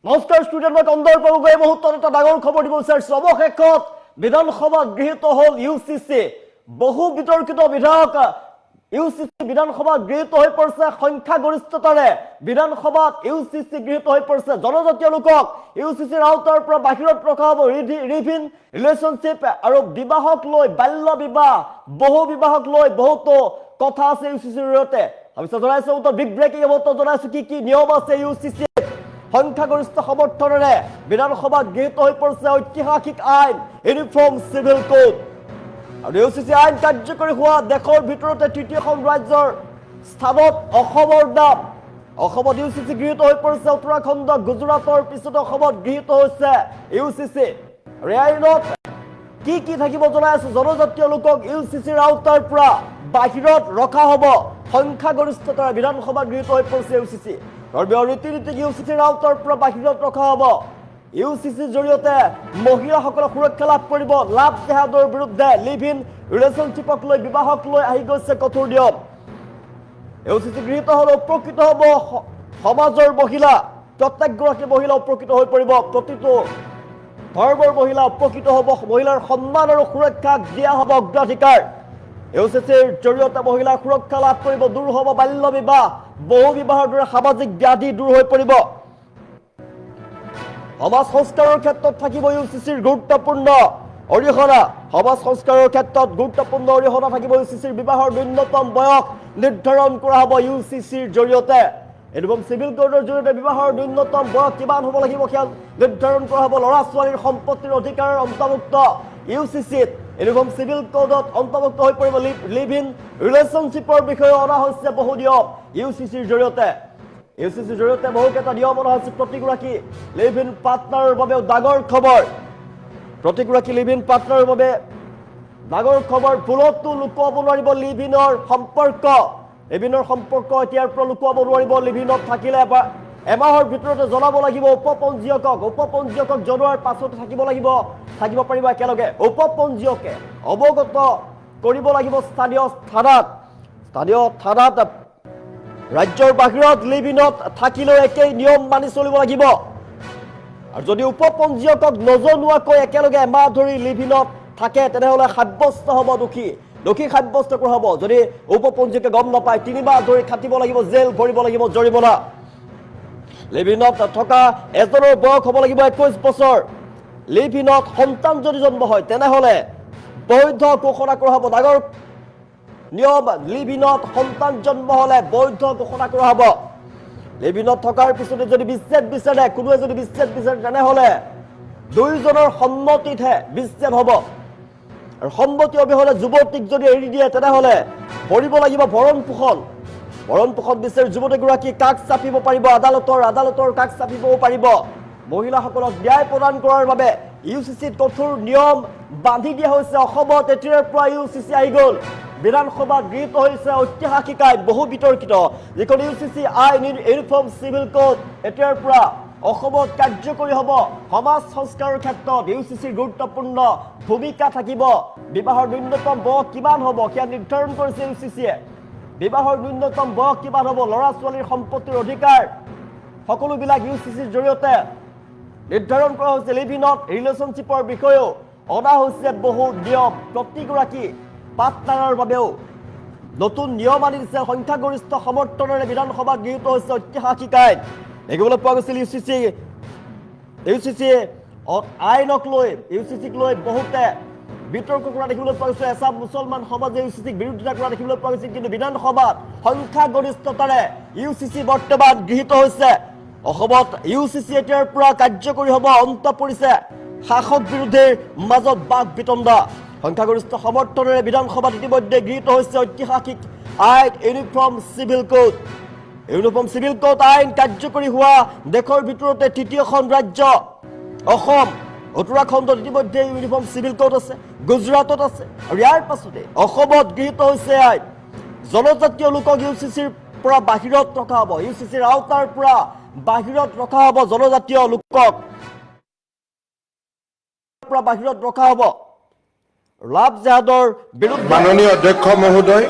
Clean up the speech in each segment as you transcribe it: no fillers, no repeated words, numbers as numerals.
নমস্কাৰ ষ্টুডিঅ'ত মই কন্দৰ প্ৰভু এই মুহূৰ্তত এটা ডাঙৰ খবৰ দিব বিচাৰিছোঁ। অৱশেষত বিধানসভাত গৃহীত হ'ল ইউচিচি। বহু বিতৰ্কিত বিধায়ক ইউচিচি বিধানসভাত গৃহীত হৈ পৰিছে সংখ্যাগৰিষ্ঠতাৰে। বিধানসভাত ইউচিচি গৃহীত হৈ পৰিছে। জনজাতীয় লোকক ইউচিচিৰ আওতাৰ পৰা বাহিৰত ৰখা হ'ব। লিভ-ইন ৰিলেশ্যনশ্বিপ আৰু বিবাহক লৈ বাল্য বিবাহ, বহু বিবাহক লৈ বহুতো কথা আছে ইউচিচিৰ জৰিয়তে। আমি জনাইছোঁ বিগ ব্ৰেকিং অৱতত জনাইছোঁ কি নিয়ম আছে ইউচিচি। সংখ্যাগৰিষ্ঠ সমৰ্থনেৰে বিধানসভাত গৃহীত হৈ পৰিছে ঐতিহাসিক আইন ইউনিফৰ্ম চিভিল কোড। আৰু ইউচিচি আইন কাৰ্যকৰী হোৱা দেশৰ ভিতৰতে তৃতীয়খন ৰাজ্যৰ স্থানত অসমৰ নাম। অসমত ইউচিচি গৃহীত হৈ পৰিছে উত্তৰাখণ্ড, গুজৰাটৰ পিছতে অসমত গৃহীত হৈছে ইউচিচি। আৰু এই আইনত কি থাকিব জনাই আছো। জনজাতীয় লোকক ইউচিচিৰ আওতাৰ পৰা বাহিৰত ৰখা হ'ব। সংখ্যাগৰিষ্ঠতাৰে বিধানসভাত গৃহীত হৈ পৰিছে ইউচিচি। ধৰ্মীয় ৰীতি নীতিক ইউচিচিৰ আওতাৰ পৰা বাহিৰত ৰখা হ'ব। ইউচিচিৰ জৰিয়তে মহিলাসকলক সুৰক্ষা লাভ কৰিব। লাভ জেহাদৰ বিৰুদ্ধে লিভ ইন ৰিলেশ্যনশ্বিপক লৈ বিবাহক লৈ আহি গৈছে কঠোৰ নিয়ম। ইউচিচি গৃহীত হ'লে উপকৃত হ'ব সমাজৰ মহিলা। প্ৰত্যেকগৰাকী মহিলা উপকৃত হৈ পৰিব। প্ৰতিটো ধৰ্মৰ মহিলা উপকৃত হ'ব। মহিলাৰ সন্মান আৰু সুৰক্ষাক দিয়া হ'ব অগ্ৰাধিকাৰ। ইউচিচিৰ জৰিয়তে মহিলাৰ সুৰক্ষা লাভ কৰিব। দূৰ হ'ব বাল্য বিবাহ, বহু বিবাহৰ দৰে সামাজিক ব্যাধি দূৰ হৈ পৰিব। সমাজ সংস্কাৰৰ ক্ষেত্ৰত থাকিব ইউচিচিৰ গুৰুত্বপূৰ্ণ অৰিহণা। সমাজ সংস্কাৰৰ ক্ষেত্ৰত গুৰুত্বপূৰ্ণ অৰিহণা থাকিব ইউচিচিৰ। বিবাহৰ ন্যূনতম বয়স নিৰ্ধাৰণ কৰা হ'ব ইউচিচিৰ জৰিয়তে। ইউনিফৰ্ম চিভিল কোডৰ জৰিয়তে বিবাহৰ ন্যূনতম বয়স কিমান হ'ব লাগিব সেয়া নিৰ্ধাৰণ কৰা হ'ব। ল'ৰা ছোৱালীৰ সম্পত্তিৰ অধিকাৰৰ অন্তৰ্ভুক্ত ইউচিচিত ইউনিফৰ্ম চিভিল কোডত অন্তৰ্ভুক্ত হৈ পৰিব। লিভ ইন ৰিলেশ্যনশ্বিপৰ বিষয়ে অনা হৈছে বহু নিয়ম ইউচিচিৰ জৰিয়তে। ইউচিচিৰ জৰিয়তে বহুকেইটা নিয়ম অনা হৈছে। প্ৰতিগৰাকী লিভ ইন পাৰ্টনাৰৰ বাবেও ডাঙৰ খবৰ। প্ৰতিগৰাকী লিভ ইন পাৰ্টনাৰৰ বাবে ডাঙৰ খবৰ। ভুলতো লুকুৱাব নোৱাৰিব লিভ ইনৰ সম্পৰ্ক। লিভিনৰ সম্পৰ্ক এতিয়াৰ পৰা লুকুৱাব নোৱাৰিব। লিভিনত থাকিলে এমাহৰ ভিতৰতে জনাব লাগিব উপপঞ্জীয়কক। উপপঞ্জীয়কক জনোৱাৰ পাছতে থাকিব পাৰিব একেলগে। উপপঞ্জীয়কে অৱগত কৰিব লাগিব স্থানীয় থানাত। ৰাজ্যৰ বাহিৰত লিভ ইনত থাকিলেও একেই নিয়ম মানি চলিব লাগিব। আৰু যদি উপপঞ্জীয়কক নজনোৱাকৈ একেলগে এমাহ ধৰি লিভ ইনত থাকে তেনেহ'লে সাব্যস্ত হ'ব দোষী সাব্যস্ত কৰা হ'ব। যদি উপপঞ্জীয়কে গম নাপায় 3 মাহ ধৰি খাটিব লাগিব, জেল ভৰিব লাগিব, জৰিমনা। লিভ ইনত থকা এজনৰ বয়স হ'ব লাগিব 21 বছৰ। লিভ ইনত সন্তান যদি জন্ম হয় তেনেহ'লে বৈধ ঘোষণা কৰা হ'ব। ডাঙৰ নিয়ম। লিভ ইনত সন্তান জন্ম হ'লে বৈধ ঘোষণা কৰা হ'ব। লিভ ইনত থকাৰ পিছতে যদি বিচ্ছেদ বিচাৰে, কোনোৱে যদি বিচ্ছেদ বিচাৰে তেনেহ'লে দুয়োজনৰ সন্মতিতহে বিচ্ছেদ হ'ব। আৰু সন্মতি অবিহনে যুৱতীক যদি এৰি দিয়ে তেনেহ'লে ভৰিব লাগিব ভৰণ পোষণ বিচাৰি যুৱতীগৰাকী কাষ চাপিব পাৰিব। আদালতৰ কাষ চাপিবও পাৰিব। মহিলাসকলক ন্যায় প্ৰদান কৰাৰ বাবে ইউচিচিত কঠোৰ নিয়ম বান্ধি দিয়া হৈছে। অসমত এতিয়াৰ পৰা ইউচিচি আহি গ'ল। বিধানসভাত গৃহীত হৈছে ঐতিহাসিক আইন, বহু বিতৰ্কিত যিখন ইউচিচি আইন ইউনিফৰ্ম চিভিল কোড এতিয়াৰ পৰা অসমত কাৰ্যকৰী হ'ব। সমাজ সংস্কাৰৰ ক্ষেত্ৰত ইউচিচিৰ গুৰুত্বপূৰ্ণ ভূমিকা থাকিব। বিবাহৰ ন্যূনতম বয়স কিমান হ'ব সেয়া নিৰ্ধাৰণ কৰিছে ইউচিচিয়ে। বিবাহৰ ন্যূনতম বয়স কিমান হ'ব, ল'ৰা ছোৱালীৰ সম্পত্তিৰ অধিকাৰ সকলোবিলাক ইউচিচিৰ জৰিয়তে নিৰ্ধাৰণ কৰা হৈছে। লিভ ইনত ৰিলেশ্যনশ্বিপৰ বিষয়েও অনা হৈছে বহু নিয়ম। প্ৰতিগৰাকী পাৰ্টনাৰৰ বাবেও নতুন নিয়ম আনি দিছে। সংখ্যাগৰিষ্ঠ সমৰ্থনেৰে বিধানসভাত গৃহীত হৈছে ঐতিহাসিক আইন। দেখিবলৈ পোৱা গৈছিল ইউচিচি ইউচিচিক লৈ বহুতে বিতৰ্ক কৰা দেখিবলৈ পোৱা গৈছে। এচাম মুছলমান সমাজে ইউচিচিক বিৰোধিতা কৰা দেখিবলৈ পোৱা গৈছিল। কিন্তু বিধানসভাত সংখ্যাগৰিষ্ঠতাৰে ইউচিচি বৰ্তমান গৃহীত হৈছে। অসমত ইউচিচি এতিয়াৰ পৰা কাৰ্যকৰী হ'ব। অন্ত পৰিছে শাসক বিৰোধীৰ মাজত বাক বিতণ্ডা। সংখ্যাগৰিষ্ঠ সমৰ্থনেৰে বিধানসভাত ইতিমধ্যে গৃহীত হৈছে ঐতিহাসিক আইন uniform civil code. Uniform civil code আইন কাৰ্যকৰী হোৱা দেশৰ ভিতৰতে তৃতীয়খন ৰাজ্য অসম। উত্তৰাখণ্ডত ইতিমধ্যে ইউনিফৰ্ম চিভিল কোড আছে, গুজৰাটত আছে। আৰু ইয়াৰ পাছতে অসমত গৃহীত হৈছে আইন। জনজাতীয় লোকক ইউচিচিৰ পৰা বাহিৰত ৰখা হ'ব। ইউচিচিৰ আওতাৰ পৰা বাহিৰত ৰখা হ'ব। জনজাতীয় লোকক বাহিৰত ৰখা হ'ব। লাভ জেহাদৰ বিৰুদ্ধে মাননীয় অধ্যক্ষ মহোদয়,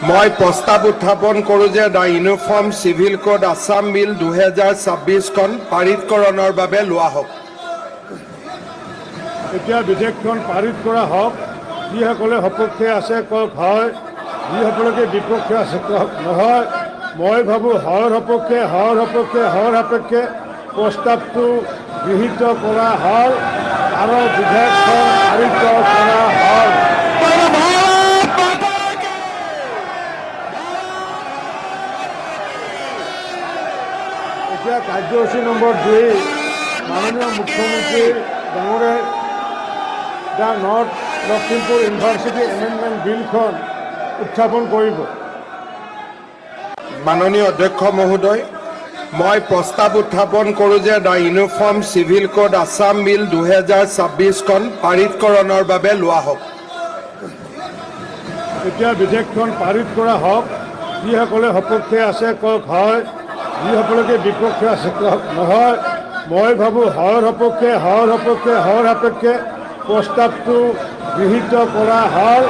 মই প্ৰস্তাৱ উত্থাপন কৰোঁ যে the uniform civil code Assam bill 2026খন পাৰিতকৰণৰ বাবে লোৱা হওক। এতিয়া বিধেয়কখন পাৰিত কৰা হওক। যিসকলে সপক্ষে আছে কওক হয়, যিসকলে বিপক্ষে আছে কওক নহয়। মই ভাবোঁ হৰ সপক্ষে সাপেক্ষে প্ৰস্তাৱটো গৃহীত কৰা হ'ল আৰু বিধেয়কখন পাৰিত কৰা হ'ল। এতিয়া কাৰ্যসূচী নম্বৰ 2, মাননীয় মুখ্যমন্ত্ৰী ডাঙৰে the north Lakhimpur university amendment বিলখন উত্থাপন কৰিব। মাননীয় অধ্যক্ষ মহোদয়, মই প্ৰস্তাৱ উত্থাপন কৰোঁ যে the uniform civil code Assam bill 2026খন পাৰিতকৰণৰ বাবে লোৱা হওক। এতিয়া বিধেয়কখন পাৰিত কৰা হওক। যিসকলে সপক্ষে আছে কওক হয়, যিসকলে বিপক্ষে আছে কওক নহয়। মই ভাবোঁ হৰ সপক্ষে সাপেক্ষে প্ৰস্তাৱটো গৃহীত কৰা হ'ল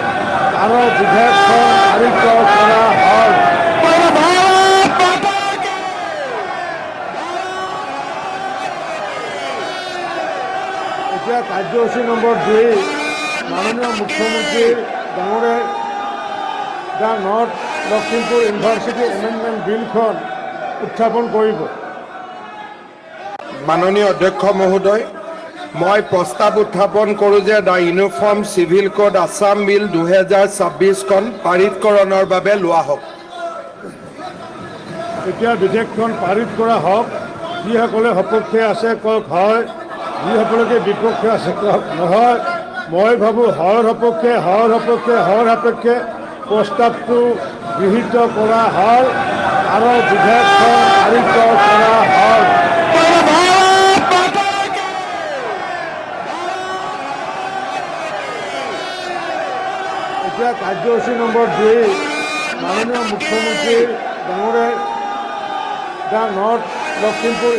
আৰু বিধেয়কখন পাৰিত কৰা হ'ল। এতিয়া কাৰ্যসূচী নম্বৰ 2, মাননীয় মুখ্যমন্ত্ৰী ডাঙৰে the north Lakhimpur university amendment বিলখন উত্থাপন কৰিব। মাননীয় অধ্যক্ষ মহোদয়, মই প্ৰস্তাৱ উত্থাপন কৰোঁ যে the uniform civil code Assam bill 2026খন পাৰিতকৰণৰ বাবে লোৱা হওক। এতিয়া বিধেয়কখন পাৰিত কৰা হওক। যিসকলে সপক্ষে আছে কওক হয়, যিসকলে বিপক্ষে আছে কওক নহয়। মই ভাবোঁ হৰ সপক্ষে সাপেক্ষে প্ৰস্তাৱটো গৃহীত কৰা হ'ল আৰু বিধেয়কখন পাৰিত কৰা হ'ল। এতিয়া কাৰ্যসূচী নম্বৰ 2, মাননীয় মুখ্যমন্ত্ৰী ডাঙৰে দ্য নৰ্থ লখিমপুৰ